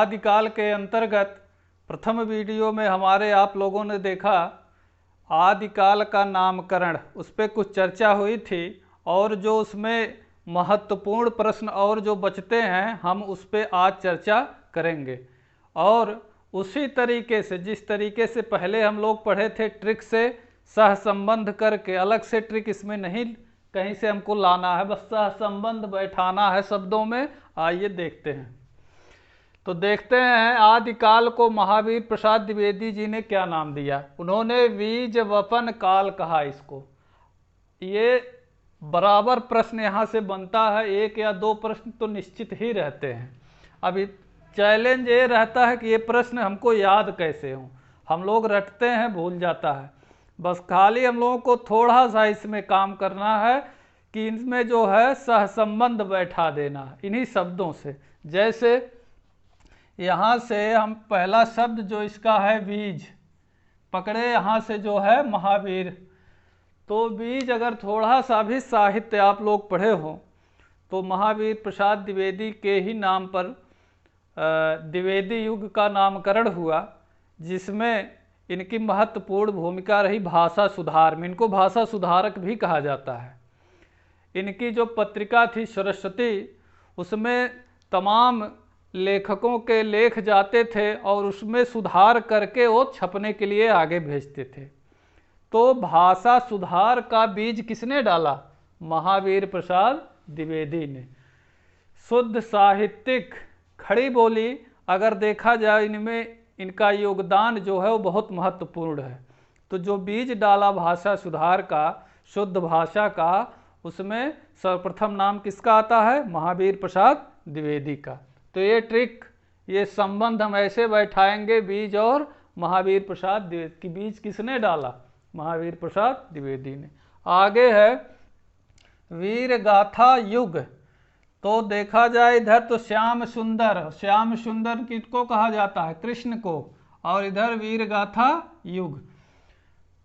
आदिकाल के अंतर्गत प्रथम वीडियो में हमारे आप लोगों ने देखा आदिकाल का नामकरण, उस पर कुछ चर्चा हुई थी और जो उसमें महत्वपूर्ण प्रश्न और जो बचते हैं हम उस पर आज चर्चा करेंगे। और उसी तरीके से जिस तरीके से पहले हम लोग पढ़े थे ट्रिक से सहसंबंध करके, अलग से ट्रिक इसमें नहीं कहीं से हमको लाना है, बस सहसंबंध बैठाना है शब्दों में। आइए देखते हैं। तो देखते हैं आदिकाल को महावीर प्रसाद द्विवेदी जी ने क्या नाम दिया। उन्होंने बीज वपन काल कहा इसको। ये बराबर प्रश्न यहाँ से बनता है, एक या दो प्रश्न तो निश्चित ही रहते हैं। अभी चैलेंज ये रहता है कि ये प्रश्न हमको याद कैसे हों। हम लोग रटते हैं, भूल जाता है। बस खाली हम लोगों को थोड़ा सा इसमें काम करना है कि इनमें जो है सहसंबंध बैठा देना इन्हीं शब्दों से। जैसे यहाँ से हम पहला शब्द जो इसका है बीज पकड़े, यहाँ से जो है महावीर, तो बीज अगर थोड़ा सा भी साहित्य आप लोग पढ़े हो तो महावीर प्रसाद द्विवेदी के ही नाम पर द्विवेदी युग का नामकरण हुआ, जिसमें इनकी महत्वपूर्ण भूमिका रही भाषा सुधार में। इनको भाषा सुधारक भी कहा जाता है। इनकी जो पत्रिका थी सरस्वती, उसमें तमाम लेखकों के लेख जाते थे और उसमें सुधार करके वो छपने के लिए आगे भेजते थे। तो भाषा सुधार का बीज किसने डाला? महावीर प्रसाद द्विवेदी ने। शुद्ध साहित्यिक खड़ी बोली अगर देखा जाए, इनमें इनका योगदान जो है वो बहुत महत्वपूर्ण है। तो जो बीज डाला भाषा सुधार का, शुद्ध भाषा का, उसमें सर्वप्रथम नाम किसका आता है? महावीर प्रसाद द्विवेदी का। तो ये ट्रिक, ये संबंध हम ऐसे बैठाएंगे बीज और महावीर प्रसाद द्विवेदी की। बीज किसने डाला? महावीर प्रसाद द्विवेदी ने। आगे है वीर गाथा युग। तो देखा जाए इधर तो श्याम सुंदर, श्याम सुंदर किसको कहा जाता है? कृष्ण को। और इधर वीर गाथा युग।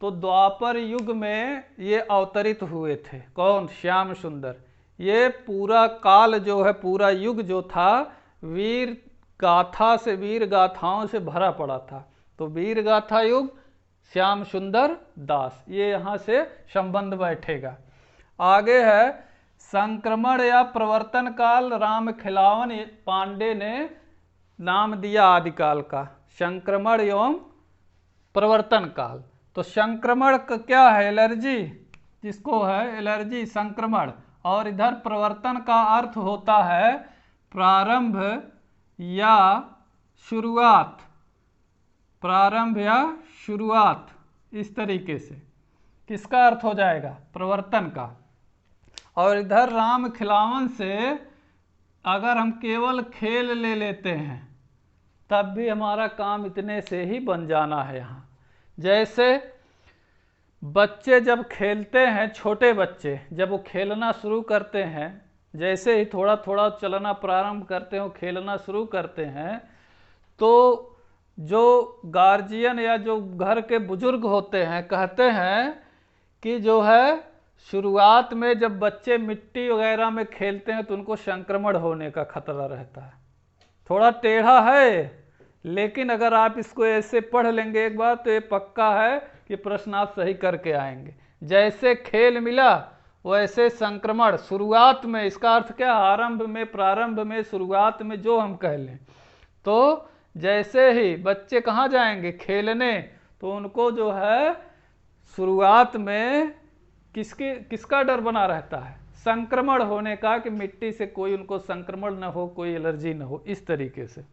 तो द्वापर युग में ये अवतरित हुए थे। कौन? श्याम सुंदर। ये पूरा काल जो है, पूरा युग जो था वीर गाथा से, वीर गाथाओं से भरा पड़ा था। तो वीर गाथा युग श्याम सुंदर दास, ये यहाँ से संबंध बैठेगा। आगे है संक्रमण या प्रवर्तन काल। राम खिलावन पांडे ने नाम दिया आदिकाल का, संक्रमण एवं प्रवर्तन काल। तो संक्रमण का क्या है? एलर्जी, जिसको है एलर्जी, संक्रमण। और इधर प्रवर्तन का अर्थ होता है प्रारंभ या शुरुआत, प्रारंभ या शुरुआत। इस तरीके से किसका अर्थ हो जाएगा? प्रवर्तन का। और इधर राम खिलावन से अगर हम केवल खेल ले लेते हैं तब भी हमारा काम इतने से ही बन जाना है। यहाँ जैसे बच्चे जब खेलते हैं, छोटे बच्चे जब वो खेलना शुरू करते हैं, जैसे ही थोड़ा थोड़ा चलना प्रारंभ करते हो, खेलना शुरू करते हैं, तो जो गार्जियन या जो घर के बुजुर्ग होते हैं कहते हैं कि जो है शुरुआत में जब बच्चे मिट्टी वगैरह में खेलते हैं तो उनको संक्रमण होने का खतरा रहता है। थोड़ा टेढ़ा है, लेकिन अगर आप इसको ऐसे पढ़ लेंगे एक बार तो ये पक्का है कि प्रश्न आप सही करके आएंगे। जैसे खेल मिला वैसे संक्रमण शुरुआत में, इसका अर्थ क्या? आरंभ में, प्रारंभ में, शुरुआत में जो हम कह लें। तो जैसे ही बच्चे कहाँ जाएंगे? खेलने। तो उनको जो है शुरुआत में किसका डर बना रहता है? संक्रमण होने का, कि मिट्टी से कोई उनको संक्रमण न हो, कोई एलर्जी न हो। इस तरीके से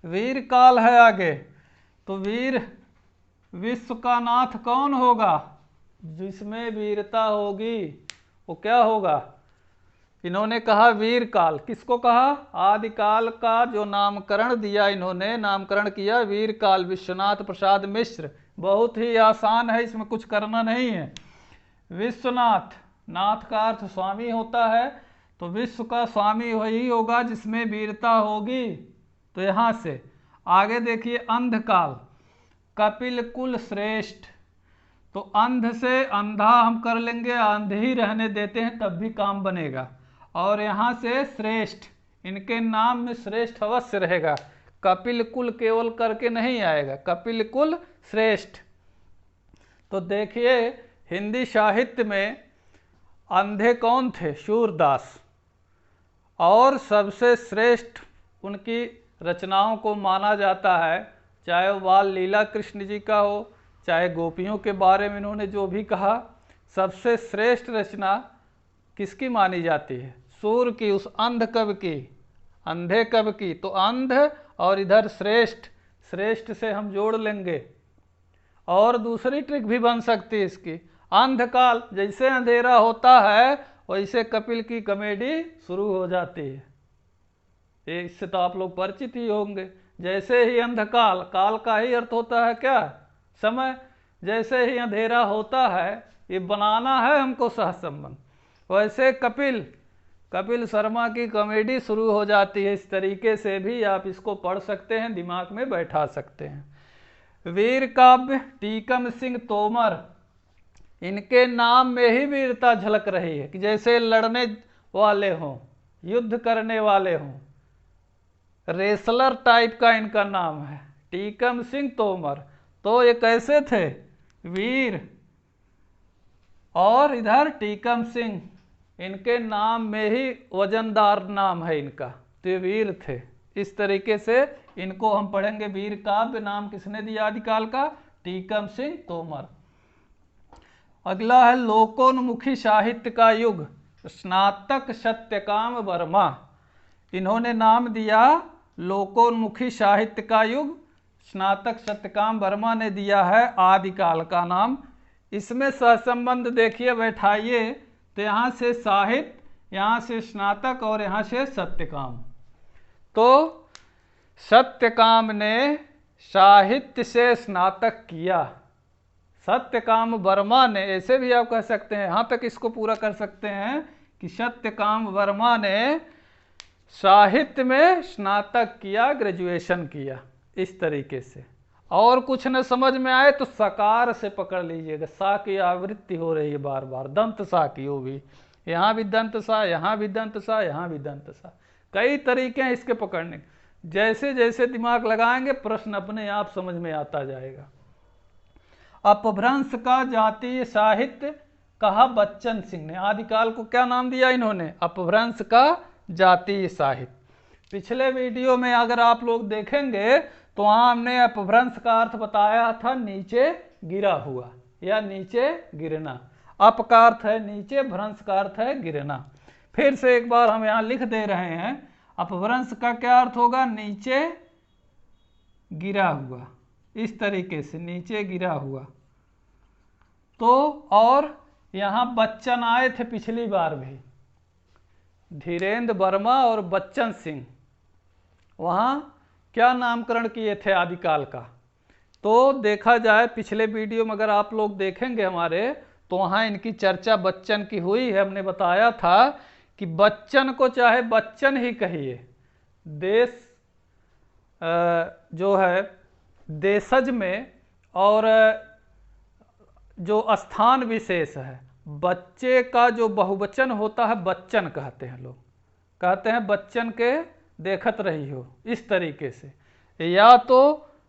वीर काल है आगे। तो वीर, विश्व का नाथ कौन होगा? जिसमें वीरता होगी वो क्या होगा? इन्होंने कहा वीर काल। किसको कहा? आदिकाल का जो नामकरण दिया इन्होंने, नामकरण किया वीर काल, विश्वनाथ प्रसाद मिश्र। बहुत ही आसान है, इसमें कुछ करना नहीं है। विश्वनाथ, नाथ का अर्थ स्वामी होता है, तो विश्व का स्वामी वही होगा जिसमें वीरता होगी। तो यहाँ से आगे देखिए अंधकाल, कपिल कुल श्रेष्ठ। तो अंध से अंधा हम कर लेंगे, अंध ही रहने देते हैं तब भी काम बनेगा। और यहाँ से श्रेष्ठ, इनके नाम में श्रेष्ठ अवश्य रहेगा। कपिल कुल केवल करके नहीं आएगा, कपिल कुल श्रेष्ठ। तो देखिए हिंदी साहित्य में अंधे कौन थे? सूरदास। और सबसे श्रेष्ठ उनकी रचनाओं को माना जाता है, चाहे वो बाल लीला कृष्ण जी का हो, चाहे गोपियों के बारे में इन्होंने जो भी कहा, सबसे श्रेष्ठ रचना किसकी मानी जाती है? सूर की, उस अंध कवि की। अंधे कवि की, तो अंध और इधर श्रेष्ठ, श्रेष्ठ से हम जोड़ लेंगे। और दूसरी ट्रिक भी बन सकती है इसकी, अंधकाल, जैसे अंधेरा होता है वैसे कपिल की कॉमेडी शुरू हो जाती है। इससे तो आप लोग परिचित ही होंगे। जैसे ही अंधकाल, काल का ही अर्थ होता है क्या? समय। जैसे ही अंधेरा होता है, ये बनाना है हमको सहसंबंध, वैसे कपिल शर्मा की कॉमेडी शुरू हो जाती है। इस तरीके से भी आप इसको पढ़ सकते हैं, दिमाग में बैठा सकते हैं। वीर काव्य टीकम सिंह तोमर, इनके नाम में ही वीरता झलक रही है कि जैसे लड़ने वाले हों, युद्ध करने वाले हों, रेसलर टाइप का इनका नाम है, टीकम सिंह तोमर। तो ये कैसे थे? वीर। और इधर टीकम सिंह, इनके नाम में ही वजनदार नाम है इनका, तो ये वीर थे। इस तरीके से इनको हम पढ़ेंगे। वीर काव्य नाम किसने दिया आदिकाल का? टीकम सिंह तोमर। अगला है लोकोन्मुखी साहित्य का युग, स्नातक सत्यकाम वर्मा। इन्होंने नाम दिया लोकोन्मुखी साहित्य का युग, स्नातक सत्यकाम वर्मा ने दिया है आदिकाल का नाम। इसमें सहसंबंध देखिए, बैठाइए, तो यहाँ से साहित्य, यहाँ से स्नातक और यहाँ से सत्यकाम। तो सत्यकाम ने साहित्य से स्नातक किया, सत्यकाम वर्मा ने, ऐसे भी आप कह सकते हैं, यहाँ तक इसको पूरा कर सकते हैं कि सत्यकाम वर्मा ने साहित्य में स्नातक किया, ग्रेजुएशन किया। इस तरीके से। और कुछ न समझ में आए तो सकार से पकड़ लीजिएगा। सा की आवृत्ति हो रही है बार बार, दंत सा की, वो भी यहाँ भी दंत सा, यहाँ भी दंत सा, यहाँ भी दंत सा। कई तरीके हैं इसके पकड़ने। जैसे जैसे दिमाग लगाएंगे प्रश्न अपने आप समझ में आता जाएगा। अपभ्रंश का जातीय साहित्य कहा बच्चन सिंह ने। आदिकाल को क्या नाम दिया इन्होंने? अपभ्रंश का जातीय साहित्य। पिछले वीडियो में अगर आप लोग देखेंगे तो वहाँ हमने अपभ्रंश का अर्थ बताया था नीचे गिरा हुआ या नीचे गिरना। अप का अर्थ है नीचे, भ्रंश का अर्थ है गिरना। फिर से एक बार हम यहाँ लिख दे रहे हैं, अपभ्रंश का क्या अर्थ होगा? नीचे गिरा हुआ, इस तरीके से नीचे गिरा हुआ। तो और यहाँ बच्चन आए थे पिछली बार भी, धीरेन्द्र वर्मा और बच्चन सिंह, वहाँ क्या नामकरण किए थे आदिकाल का? तो देखा जाए पिछले वीडियो में अगर आप लोग देखेंगे हमारे, तो वहाँ इनकी चर्चा बच्चन की हुई है। हमने बताया था कि बच्चन को चाहे बच्चन ही कहिए, देश जो है देशज में, और जो स्थान विशेष है, बच्चे का जो बहुवचन होता है बच्चन कहते हैं लोग, कहते हैं बच्चन के देखत रही हो। इस तरीके से या तो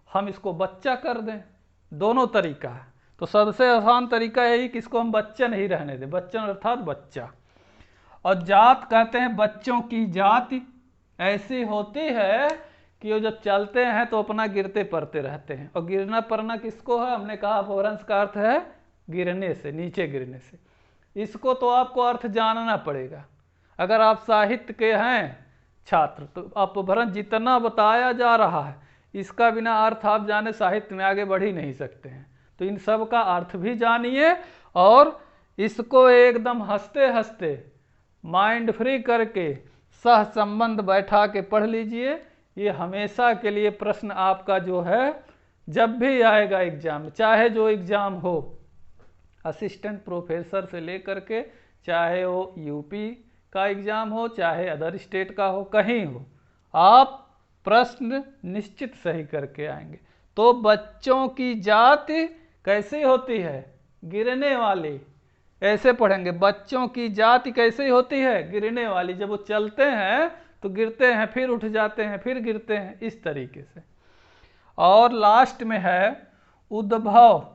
हम इसको बच्चा कर दें, दोनों तरीका है। तो सबसे आसान तरीका यही कि इसको हम बच्चन ही रहने दें, बच्चन अर्थात बच्चा। और जात कहते हैं बच्चों की जाति ऐसी होती है कि वो जब चलते हैं तो अपना गिरते पड़ते रहते हैं। और गिरना पड़ना किसको है? हमने कहा अपभ्रंश का अर्थ है गिरने से, नीचे गिरने से। इसको तो आपको अर्थ जानना पड़ेगा। अगर आप साहित्य के हैं छात्र तो अपभ्रंश जितना बताया जा रहा है इसका बिना अर्थ आप जाने साहित्य में आगे बढ़ ही नहीं सकते हैं। तो इन सब का अर्थ भी जानिए और इसको एकदम हंसते हंसते माइंड फ्री करके सह संबंध बैठा के पढ़ लीजिए। ये हमेशा के लिए प्रश्न आपका जो है जब भी आएगा एग्जाम, चाहे जो एग्जाम हो, असिस्टेंट प्रोफेसर से लेकर के, चाहे वो यूपी का एग्जाम हो, चाहे अदर स्टेट का हो, कहीं हो, आप प्रश्न निश्चित सही करके आएंगे। तो बच्चों की जाति कैसी होती है? गिरने वाली। ऐसे पढ़ेंगे, बच्चों की जाति कैसी होती है? गिरने वाली। जब वो चलते हैं तो गिरते हैं, फिर उठ जाते हैं, फिर गिरते हैं, इस तरीके से। और लास्ट में है उद्भव।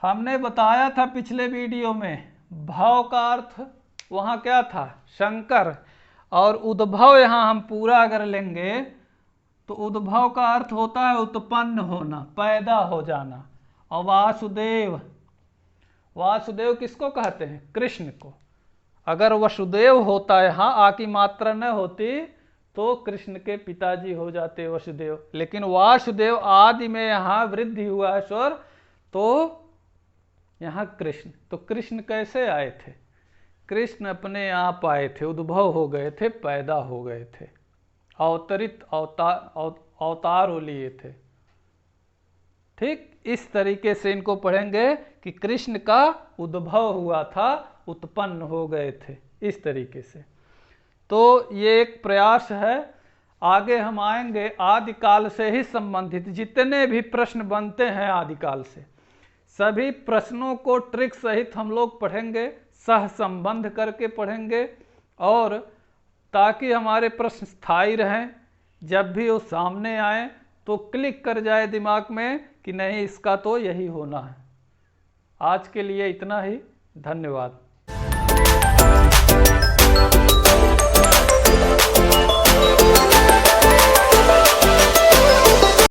हमने बताया था पिछले वीडियो में, भव का अर्थ वहाँ क्या था, शंकर, और उद्भव यहाँ हम पूरा अगर लेंगे तो उद्भव का अर्थ होता है उत्पन्न होना, पैदा हो जाना। और वासुदेव, वासुदेव किसको कहते हैं, कृष्ण को। अगर वसुदेव होता यहाँ आ की मात्रा न होती तो कृष्ण के पिताजी हो जाते वसुदेव, लेकिन वासुदेव आदि में यहाँ वृद्धि हुआ है स्वर, तो यहाँ कृष्ण। तो कृष्ण कैसे आए थे, कृष्ण अपने आप आए थे, उद्भव हो गए थे, पैदा हो गए थे, अवतरित अवतार लिए थे। ठीक इस तरीके से इनको पढ़ेंगे कि कृष्ण का उद्भव हुआ था, उत्पन्न हो गए थे, इस तरीके से। तो ये एक प्रयास है। आगे हम आएंगे आदिकाल से ही संबंधित जितने भी प्रश्न बनते हैं आदिकाल से, सभी प्रश्नों को ट्रिक सहित हम लोग पढ़ेंगे, सह संबंध करके पढ़ेंगे, और ताकि हमारे प्रश्न स्थायी रहें, जब भी वो सामने आए तो क्लिक कर जाए दिमाग में कि नहीं इसका तो यही होना है। आज के लिए इतना ही, धन्यवाद।